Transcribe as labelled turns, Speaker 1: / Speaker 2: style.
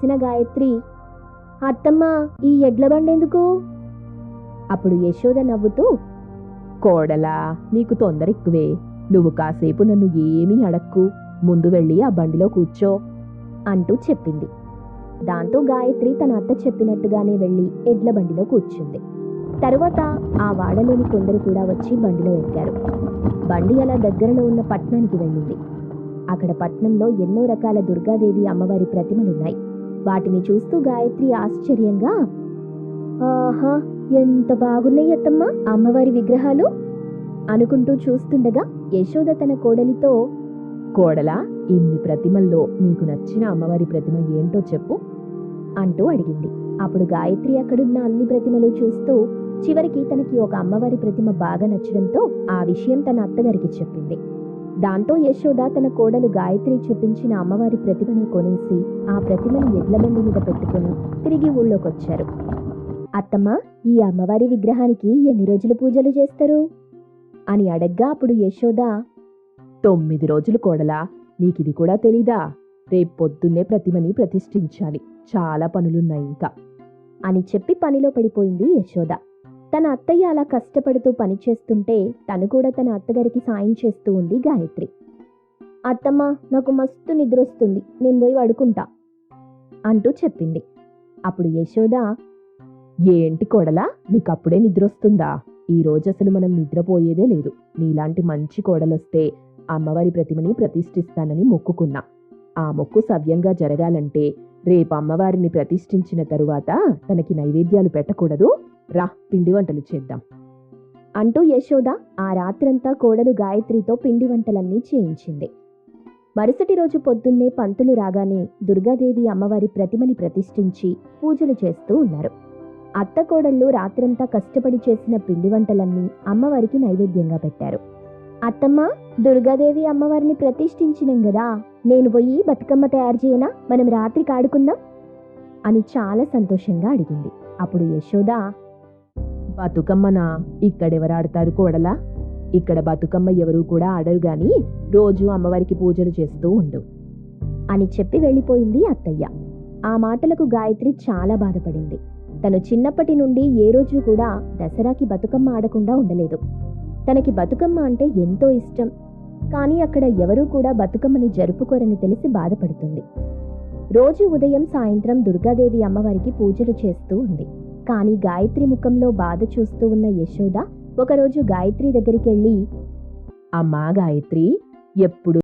Speaker 1: సిన గాయత్రి, అత్తమ్మ ఈ ఎడ్ల బండెందుకు? అప్పుడు యశోద నవ్వుతూ,
Speaker 2: కోడలా, నీకు తొందర ఎక్కువే. నువ్వు కాసేపు నన్ను ఏమీ అడక్కు, ముందు వెళ్ళి ఆ బండిలో కూర్చో
Speaker 1: అంటూ చెప్పింది. దాంతో గాయత్రి తన అత్త చెప్పినట్టుగానే వెళ్ళి ఎడ్ల బండిలో కూర్చుంది. తరువాత ఆ వాడలోని కొందరు కూడా వచ్చి బండిలో ఎక్కారు. బండి అలా దగ్గరలో ఉన్న పట్నానికి వెళ్ళింది. అక్కడ పట్నంలో ఎన్నో రకాల దుర్గాదేవి అమ్మవారి ప్రతిమలున్నాయి. వాటిని చూస్తూ గాయత్రి ఆశ్చర్యంగా, ఆహా, ఎంత బాగున్నాయి అత్తమ్మ అమ్మవారి విగ్రహాలు అనుకుంటూ చూస్తుండగా యశోద తన కోడలితో,
Speaker 2: కోడలా, ఇన్ని ప్రతిమల్లో నీకు నచ్చిన అమ్మవారి ప్రతిమ ఏంటో చెప్పు
Speaker 1: అంటూ అడిగింది. అప్పుడు గాయత్రి అక్కడున్న అన్ని ప్రతిమలు చూస్తూ చివరికి తనకి ఒక అమ్మవారి ప్రతిమ బాగా నచ్చడంతో ఆ విషయం తన అత్తగారికి చెప్పింది. దాంతో యశోద తన కోడలు గాయత్రి చూపించిన అమ్మవారి ప్రతిమని కొనేసి ఆ ప్రతిమని ఎడ్లబండి మీద పెట్టుకుని తిరిగి ఊళ్ళోకొచ్చారు. అత్తమ్మ, ఈ అమ్మవారి విగ్రహానికి ఎన్ని రోజులు పూజలు చేస్తారు అని అడగ్గా అప్పుడు యశోద,
Speaker 2: 9 రోజులు కోడలా, నీకిది కూడా తెలీదా? రేపు పొద్దున్నే ప్రతిమని ప్రతిష్ఠించాలి, చాలా పనులున్నాయి ఇంకా
Speaker 1: అని చెప్పి పనిలో పడిపోయింది యశోద. తన అత్తయ్య అలా కష్టపడుతూ పనిచేస్తుంటే తను కూడా తన అత్తగారికి సాయం చేస్తూ ఉంది గాయత్రి. అత్తమ్మ, నాకు మస్తు నిద్రొస్తుంది, నేను పోయి పడుకుంటా అంటూ చెప్పింది. అప్పుడు యశోద,
Speaker 2: ఏంటి కోడలా, నీకప్పుడే నిద్రొస్తుందా? ఈ రోజు అసలు మనం నిద్రపోయేదే లేదు. నీలాంటి మంచి కోడలొస్తే అమ్మవారి ప్రతిమని ప్రతిష్ఠిస్తానని మొక్కుకున్నా. ఆ మొక్కు సవ్యంగా జరగాలంటే రేపు అమ్మవారిని ప్రతిష్ఠించిన తరువాత తనకి నైవేద్యాలు పెట్టకూడదు. రా, పిండి వంటలు చేద్దాం
Speaker 1: అంటూ యశోద ఆ రాత్రంతా కోడలు గాయత్రితో పిండి వంటలన్నీ చేయించింది. మరుసటి రోజు పొద్దున్నే పంతులు రాగానే దుర్గాదేవి అమ్మవారి ప్రతిమని ప్రతిష్ఠించి పూజలు చేస్తూ ఉన్నారు. అత్త కోడళ్ళు రాత్రంతా కష్టపడి చేసిన పిండి వంటలన్నీ అమ్మవారికి నైవేద్యంగా పెట్టారు. అత్తమ్మ, దుర్గాదేవి అమ్మవారిని ప్రతిష్ఠించినాం గదా, నేను పోయి బతుకమ్మ తయారు చేయనా, మనం రాత్రికి ఆడుకుందాం అని చాలా సంతోషంగా అడిగింది. అప్పుడు యశోద,
Speaker 2: బతుకమ్మనా? ఇక్కడెవరాడతారు కోడలా? ఇక్కడ బతుకమ్మ ఎవరూ కూడా ఆడరు గాని రోజు అమ్మవారికి పూజలు చేస్తూ ఉండు
Speaker 1: అని చెప్పి వెళ్ళిపోయింది అత్తయ్య. ఆ మాటలకు గాయత్రి చాలా బాధపడింది. తను చిన్నప్పటి నుండి ఏ రోజు కూడా దసరాకి బతుకమ్మ ఆడకుండా ఉండలేదు. తనకి బతుకమ్మ అంటే ఎంతో ఇష్టం. కానీ అక్కడ ఎవరూ కూడా బతుకమ్మని జరుపుకోరని తెలిసి బాధపడుతుంది. రోజు ఉదయం సాయంత్రం దుర్గాదేవి అమ్మవారికి పూజలు చేస్తూ ఉంది. కానీ గాయత్రి ముఖంలో బాధ చూస్తూ ఉన్న యశోద ఒకరోజు గాయత్రి దగ్గరికి వెళ్ళి,
Speaker 2: అమ్మా గాయత్రి, ఎప్పుడు